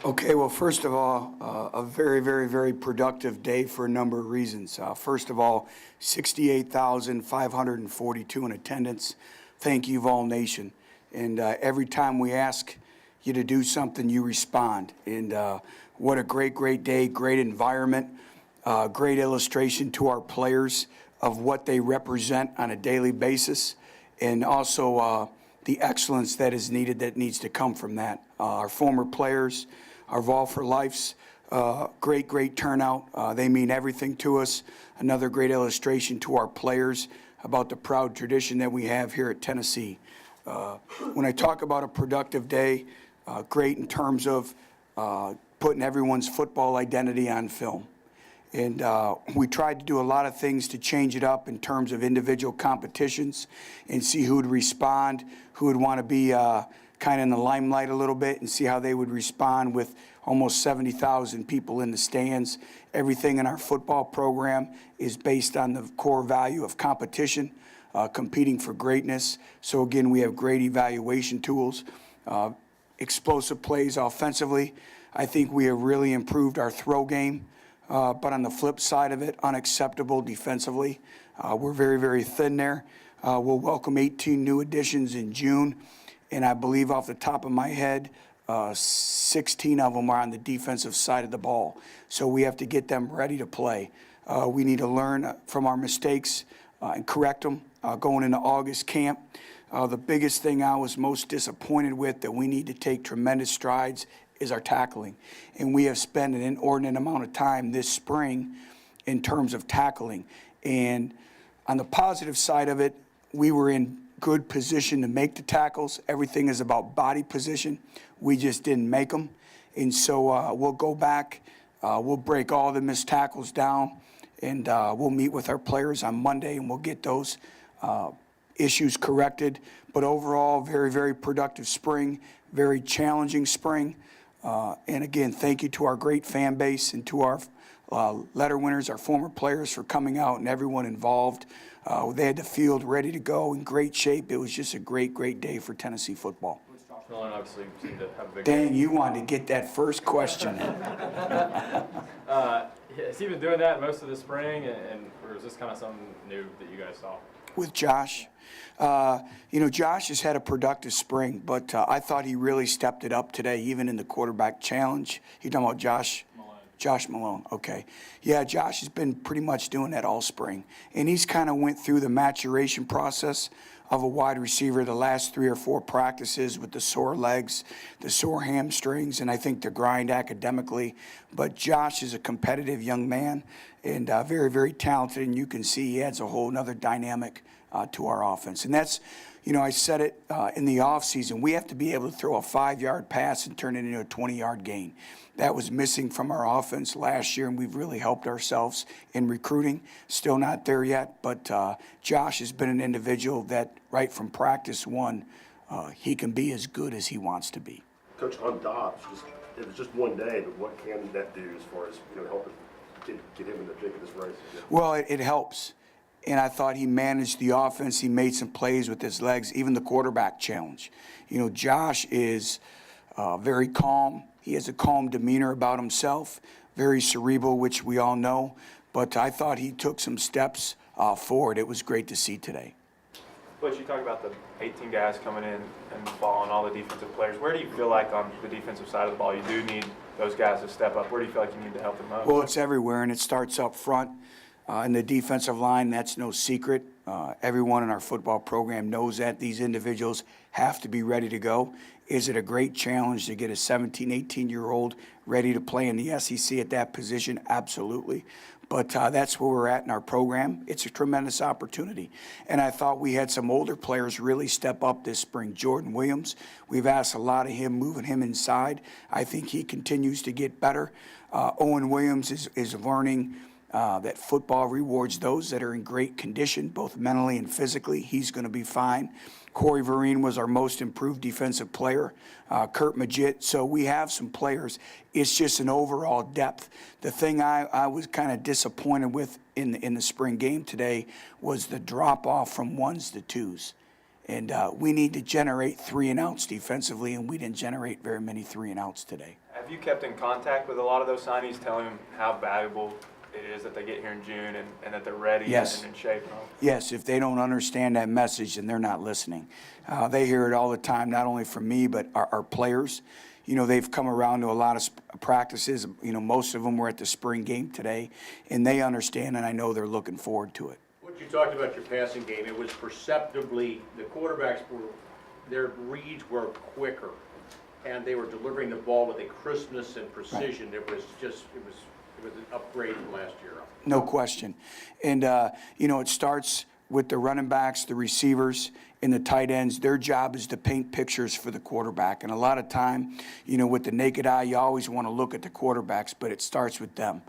Okay, well, first of all, a very, very, very productive day for a number of reasons. First of all, 68,542 in attendance. Thank you, Vol Nation. And every time we ask you to do something, you respond. And what a great, great day, great environment, great illustration to our players of what they represent on a daily basis, and also the excellence that is needed that needs to come from that. Our former players, our Vol for Lifes, great, great turnout. They mean everything to us. Another great illustration to our players about the proud tradition that we have here at Tennessee. When I talk about a productive day, great in terms of putting everyone's football identity on film. And we tried to do a lot of things to change it up in terms of individual competitions and see who would respond, who would want to be kind of in the limelight a little bit, and see how they would respond with almost 70,000 people in the stands. Everything in our football program is based on the core value of competition, competing for greatness. So again, we have great evaluation tools, explosive plays offensively. I think we have really improved our throw game, but on the flip side of it, unacceptable defensively. We're very, very thin there. We'll welcome 18 new additions in June. And I believe off the top of my head, 16 of them are on the defensive side of the ball. So we have to get them ready to play. We need to learn from our mistakes and correct them going into August camp. The biggest thing I was most disappointed with that we need to take tremendous strides is our tackling. And we have spent an inordinate amount of time this spring in terms of tackling. And on the positive side of it, we were in good position to make the tackles. Everything is about body position. We just didn't make them. And so we'll go back, we'll break all the missed tackles down, and we'll meet with our players on Monday, and we'll get those issues corrected. But overall, very, very productive spring, very challenging spring. And again, thank you to our great fan base and to our letter winners, our former players, for coming out, and everyone involved. They had the field ready to go in great shape. It was just a great, great day for Tennessee football. Obviously seemed to have a big Dang, you wanted to get that first question in. Has he been doing that most of the spring, or is this kind of something new that you guys saw? With Josh, Josh has had a productive spring, but I thought he really stepped it up today, even in the quarterback challenge. You're talking about Josh? Josh Malone, okay. Yeah, Josh has been pretty much doing that all spring. And he's kind of went through the maturation process of a wide receiver the last 3 or 4 practices with the sore legs, the sore hamstrings, and I think the grind academically. But Josh is a competitive young man and very, very talented, and you can see he adds a whole nother dynamic to our offense. And that's, I said it in the offseason, we have to be able to throw a 5-yard pass and turn it into a 20-yard gain. That was missing from our offense last year, and we've really helped ourselves in recruiting. Still not there yet, but Josh has been an individual that right from practice one, he can be as good as he wants to be. Coach, on Dobbs, it was just one day, but what can that do as far as helping get him in the thick of this race? Well, it helps. And I thought he managed the offense. He made some plays with his legs, even the quarterback challenge. Josh is very calm. He has a calm demeanor about himself, very cerebral, which we all know. But I thought he took some steps forward. It was great to see today. Butch, you talk about the 18 guys coming in the fall and all the defensive players. Where do you feel like on the defensive side of the ball you do need those guys to step up? Where do you feel like you need to help them most? Well, it's everywhere, and it starts up front. In the defensive line, that's no secret. Everyone in our football program knows that. These individuals have to be ready to go. Is it a great challenge to get a 17, 18-year-old ready to play in the SEC at that position? Absolutely. But that's where we're at in our program. It's a tremendous opportunity. And I thought we had some older players really step up this spring. Jordan Williams, we've asked a lot of him, moving him inside. I think he continues to get better. Owen Williams is learning that football rewards those that are in great condition, both mentally and physically. He's going to be fine. Corey Vereen was our most improved defensive player. Kurt Majit. So we have some players. It's just an overall depth. The thing I was kind of disappointed with in the spring game today was the drop-off from 1s to 2s. And we need to generate 3-and-outs defensively, and we didn't generate very many 3-and-outs today. Have Have you kept in contact with a lot of those signees, telling them how valuable it is that they get here in June and that they're ready Yes. and in shape and all? Yes, if they don't understand that message, then they're not listening. They hear it all the time, not only from me, but our players. They've come around to a lot of practices. Most of them were at the spring game today, and they understand, and I know they're looking forward to it. What you talked about your passing game, it was perceptibly, the quarterbacks their reads were quicker, and they were delivering the ball with a crispness and precision. It was an upgrade from last year. No question. And, it starts with the running backs, the receivers, and the tight ends. Their job is to paint pictures for the quarterback. And a lot of time, with the naked eye, you always want to look at the quarterbacks, but it starts with them.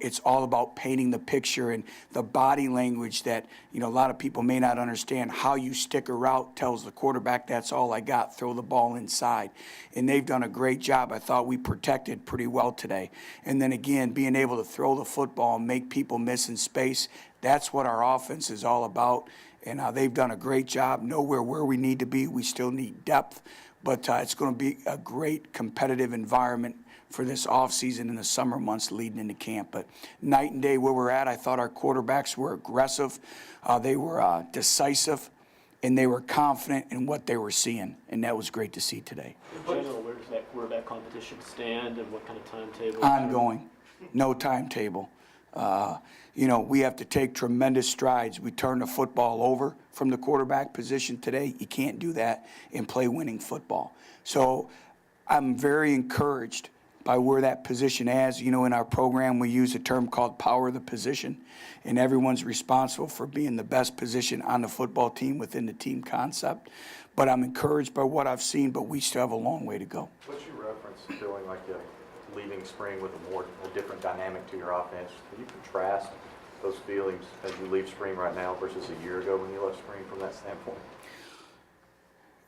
It's all about painting the picture and the body language that, a lot of people may not understand. How you stick a route tells the quarterback, that's all I got, throw the ball inside. And they've done a great job. I thought we protected pretty well today. And then again, being able to throw the football and make people miss in space, that's what our offense is all about. And they've done a great job. Nowhere where we need to be. We still need depth. But it's going to be a great competitive environment for this offseason in the summer months leading into camp. But night and day where we're at, I thought our quarterbacks were aggressive. They were decisive, and they were confident in what they were seeing. And that was great to see today. In general, where does that quarterback competition stand, and what kind of timetable? Ongoing. No timetable. We have to take tremendous strides. We turned the football over from the quarterback position today. You can't do that and play winning football. So I'm very encouraged by where that position is. In our program, we use a term called power of the position, and everyone's responsible for being the best position on the football team within the team concept. But I'm encouraged by what I've seen, but we still have a long way to go. What's your reference feeling like leaving spring with a different dynamic to your offense? Can you contrast those feelings as you leave spring right now versus a year ago when you left spring from that standpoint?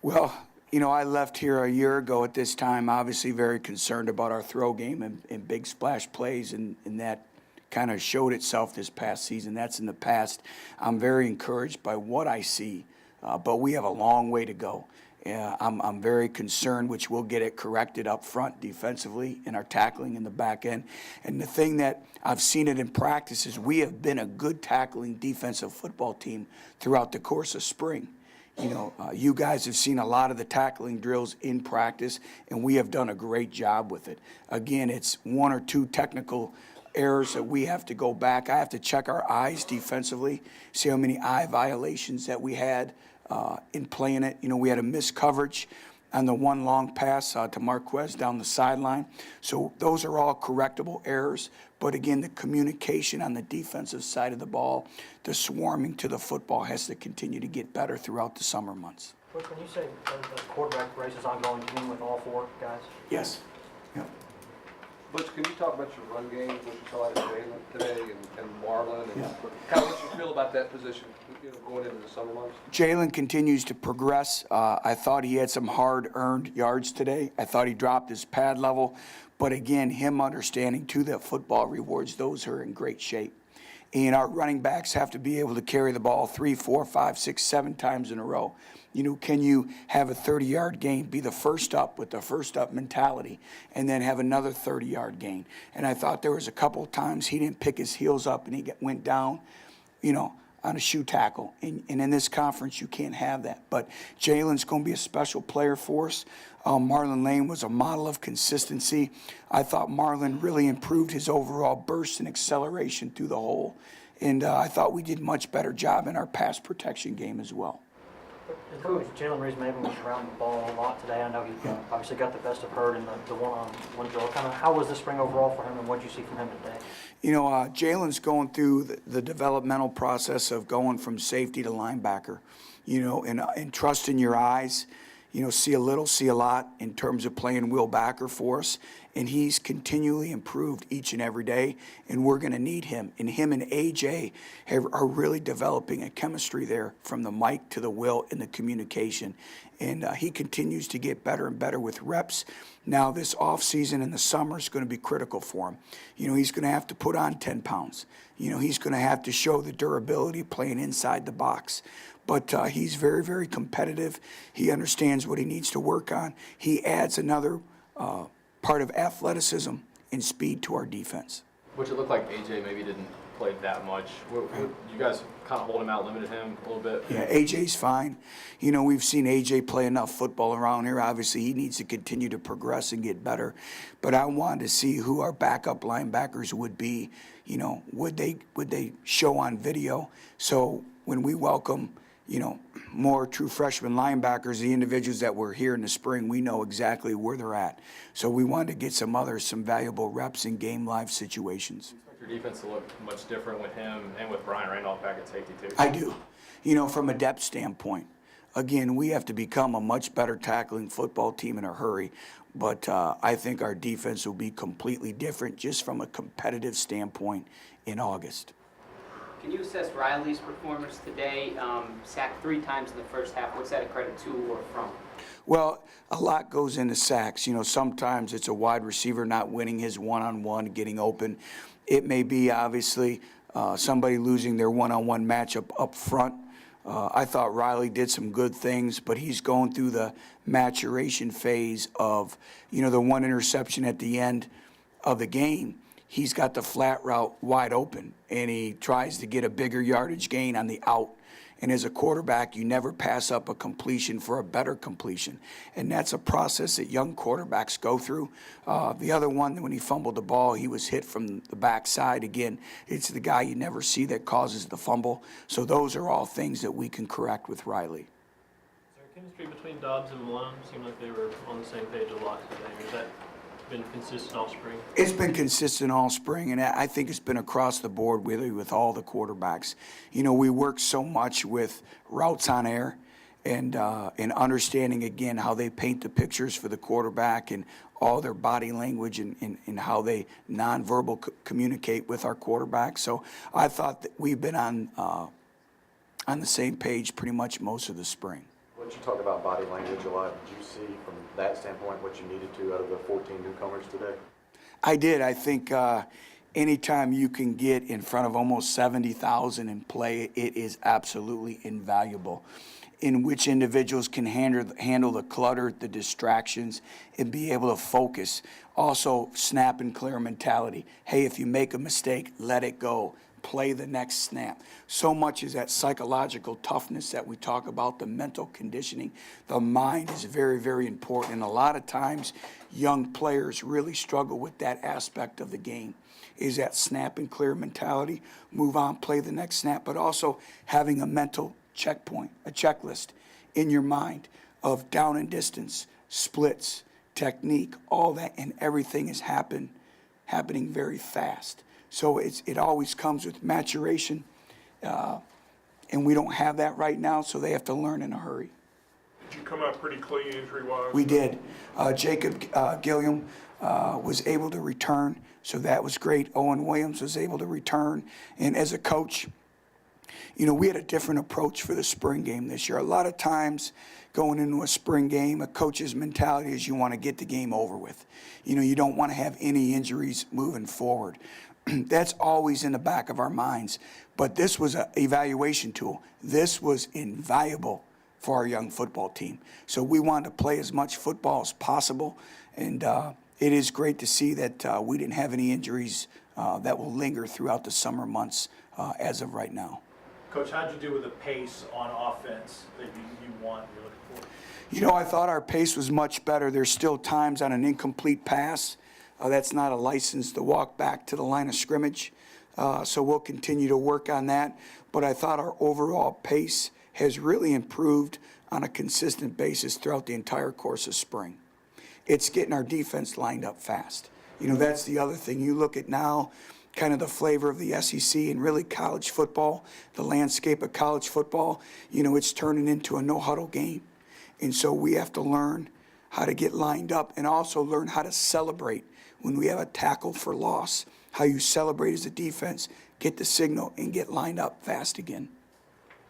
Well, I left here a year ago at this time, obviously very concerned about our throw game and big splash plays, and that kind of showed itself this past season. That's in the past. I'm very encouraged by what I see, but we have a long way to go. I'm very concerned, which we'll get it corrected up front defensively in our tackling in the back end. And the thing that I've seen it in practice is we have been a good tackling defensive football team throughout the course of spring. You guys have seen a lot of the tackling drills in practice, and we have done a great job with it. Again, it's one or two technical errors that we have to go back. I have to check our eyes defensively, see how many eye violations that we had in playing it. We had a missed coverage on the one long pass to Marquez down the sideline. So those are all correctable errors. But again, the communication on the defensive side of the ball, the swarming to the football has to continue to get better throughout the summer months. When you say the quarterback race is ongoing, you mean with all four guys? Yes. Yep. Butch, can you talk about your run game, what you saw out of Neyland today and Marlon, and Yeah. kind of what you feel about that position, going into the summer months? Jalen continues to progress. I thought he had some hard-earned yards today. I thought he dropped his pad level. But again, him understanding, too, that football rewards those who are in great shape. And our running backs have to be able to carry the ball 3, 4, 5, 6, 7 times in a row. Can you have a 30-yard gain, be the first up with the first up mentality, and then have another 30-yard gain? And I thought there was a couple of times he didn't pick his heels up and he went down, on a shoe tackle. And in this conference, you can't have that. But Jalen's going to be a special player for us. Marlon Lane was a model of consistency. I thought Marlon really improved his overall burst and acceleration through the hole. And I thought we did a much better job in our pass protection game as well. Coach, Jalen Reese-Maven was around the ball a lot today. I know he obviously got the best of Hurd in the one-on-one drill. How was the spring overall for him, and what did you see from him today? Jalen's going through the developmental process of going from safety to linebacker, and trusting your eyes. See a little, see a lot in terms of playing Will backer for us. And he's continually improved each and every day, and we're going to need him. And him and AJ are really developing a chemistry there from the mic to the Will and the communication. And he continues to get better and better with reps. Now this offseason in the summer is going to be critical for him. He's going to have to put on 10 pounds. He's going to have to show the durability playing inside the box. But he's very, very competitive. He understands what he needs to work on. He adds another part of athleticism and speed to our defense. Which it looked like AJ maybe didn't play that much. You guys kind of hold him out, limited him a little bit? Yeah, AJ's fine. You know, we've seen AJ play enough football around here. Obviously, he needs to continue to progress and get better. But I wanted to see who our backup linebackers would be. You know, would they show on video? So when we welcome, you know, more true freshman linebackers, the individuals that were here in the spring, we know exactly where they're at. So we wanted to get some valuable reps in game live situations. Your defense to look much different with him and with Brian Randolph back at safety too. I do. You know, from a depth standpoint, again, we have to become a much better tackling football team in a hurry. But I think our defense will be completely different just from a competitive standpoint in August. Can you assess Riley's performance today? Sacked 3 times in the first half. What's that a credit to or from? Well, a lot goes into sacks. You know, sometimes it's a wide receiver not winning his one-on-one, getting open. It may be, obviously, somebody losing their one-on-one matchup up front. I thought Riley did some good things, but he's going through the maturation phase of, you know, the one interception at the end of the game. He's got the flat route wide open, and he tries to get a bigger yardage gain on the out. And as a quarterback, you never pass up a completion for a better completion. And that's a process that young quarterbacks go through. The other one, when he fumbled the ball, he was hit from the backside. Again, it's the guy you never see that causes the fumble. So those are all things that we can correct with Riley. Is there chemistry between Dobbs and Malone? Seemed like they were on the same page a lot today. Has that been consistent all spring? It's been consistent all spring, and I think it's been across the board really with all the quarterbacks. You know, we work so much with routes on air and understanding, again, how they paint the pictures for the quarterback and all their body language and how they nonverbal communicate with our quarterback. So I thought that we've been on the same page pretty much most of the spring. What you talk about body language a lot, did you see from that standpoint what you needed to out of the 14 newcomers today? I did. I think anytime you can get in front of almost 70,000 and play, it is absolutely invaluable. In which individuals can handle the clutter, the distractions, and be able to focus. Also, snap and clear mentality. Hey, if you make a mistake, let it go. Play the next snap. So much is that psychological toughness that we talk about, the mental conditioning. The mind is very, very important. And a lot of times, young players really struggle with that aspect of the game, is that snap and clear mentality, move on, play the next snap, but also having a mental checkpoint, a checklist in your mind of down and distance, splits, technique, all that, and everything is happening very fast. So it always comes with maturation, and we don't have that right now, so they have to learn in a hurry. Did you come out pretty clean injury-wise? We did. Jacob Gilliam was able to return, so that was great. Owen Williams was able to return. And as a coach, you know, we had a different approach for the spring game this year. A lot of times going into a spring game, a coach's mentality is you want to get the game over with. You know, you don't want to have any injuries moving forward. That's always in the back of our minds. But this was an evaluation tool. This was invaluable for our young football team. So we wanted to play as much football as possible. And it is great to see that we didn't have any injuries that will linger throughout the summer months as of right now. Coach, how'd you do with the pace on offense that you want, you're looking for? You know, I thought our pace was much better. There's still times on an incomplete pass. That's not a license to walk back to the line of scrimmage. So we'll continue to work on that. But I thought our overall pace has really improved on a consistent basis throughout the entire course of spring. It's getting our defense lined up fast. You know, that's the other thing. You look at now kind of the flavor of the SEC and really college football, the landscape of college football, you know, it's turning into a no-huddle game. And so we have to learn how to get lined up and also learn how to celebrate when we have a tackle for loss, how you celebrate as a defense, get the signal, and get lined up fast again.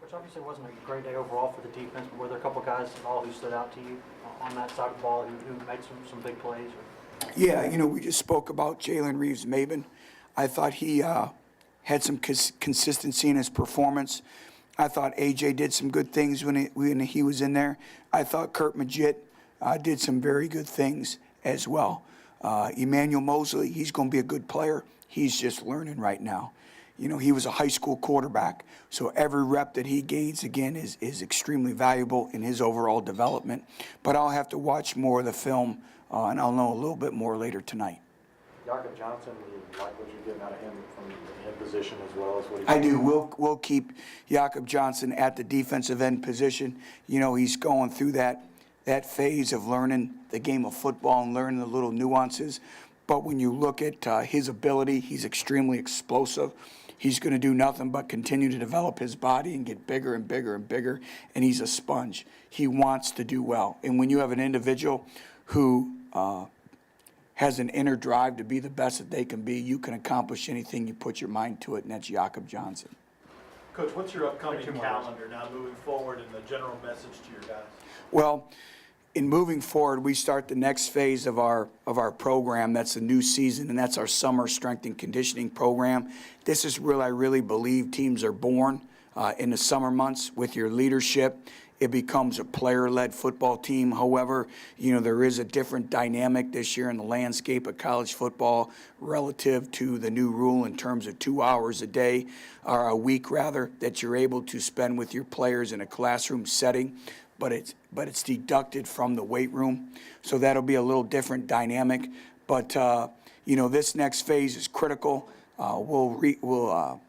Which obviously wasn't a great day overall for the defense, but were there a couple guys at all who stood out to you on that side of the ball who made some big plays? Yeah, you know, we just spoke about Jalen Reeves-Maben. I thought he had some consistency in his performance. I thought AJ did some good things when he was in there. I thought Kurt Magid did some very good things as well. Emmanuel Mosley, he's going to be a good player. He's just learning right now. You know, he was a high school quarterback, so every rep that he gains, again, is extremely valuable in his overall development. But I'll have to watch more of the film, and I'll know a little bit more later tonight. Jakob Johnson, you like what you're getting out of him from the end position as well as what he I do. We'll keep Jakob Johnson at the defensive end position. You know, he's going through that phase of learning the game of football and learning the little nuances. But when you look at his ability, he's extremely explosive. He's going to do nothing but continue to develop his body and get bigger and bigger and bigger, and he's a sponge. He wants to do well. And when you have an individual who has an inner drive to be the best that they can be, you can accomplish anything you put your mind to it, and that's Jakob Johnson. Coach, what's your upcoming calendar now moving forward and the general message to your guys? Well, in moving forward, we start the next phase of our program. That's a new season, and that's our summer strength and conditioning program. This is where I really believe teams are born in the summer months with your leadership. It becomes a player-led football team. However, you know, there is a different dynamic this year in the landscape of college football relative to the new rule in terms of 2 hours a day, or a week rather, that you're able to spend with your players in a classroom setting. But it's deducted from the weight room, so that'll be a little different dynamic. But you know, this next phase is critical. We'll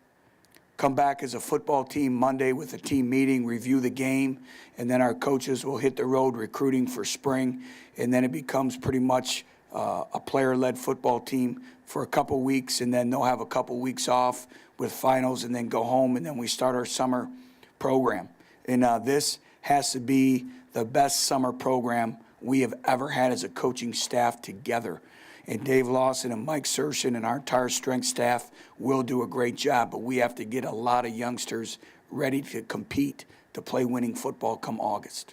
come back as a football team Monday with a team meeting, review the game, and then our coaches will hit the road recruiting for spring, and then it becomes pretty much a player-led football team for a couple weeks, and then they'll have a couple weeks off with finals, and then go home, and then we start our summer program. And this has to be the best summer program we have ever had as a coaching staff together. And Dave Lawson and Mike Sershin and our entire strength staff will do a great job, but we have to get a lot of youngsters ready to compete to play winning football come August.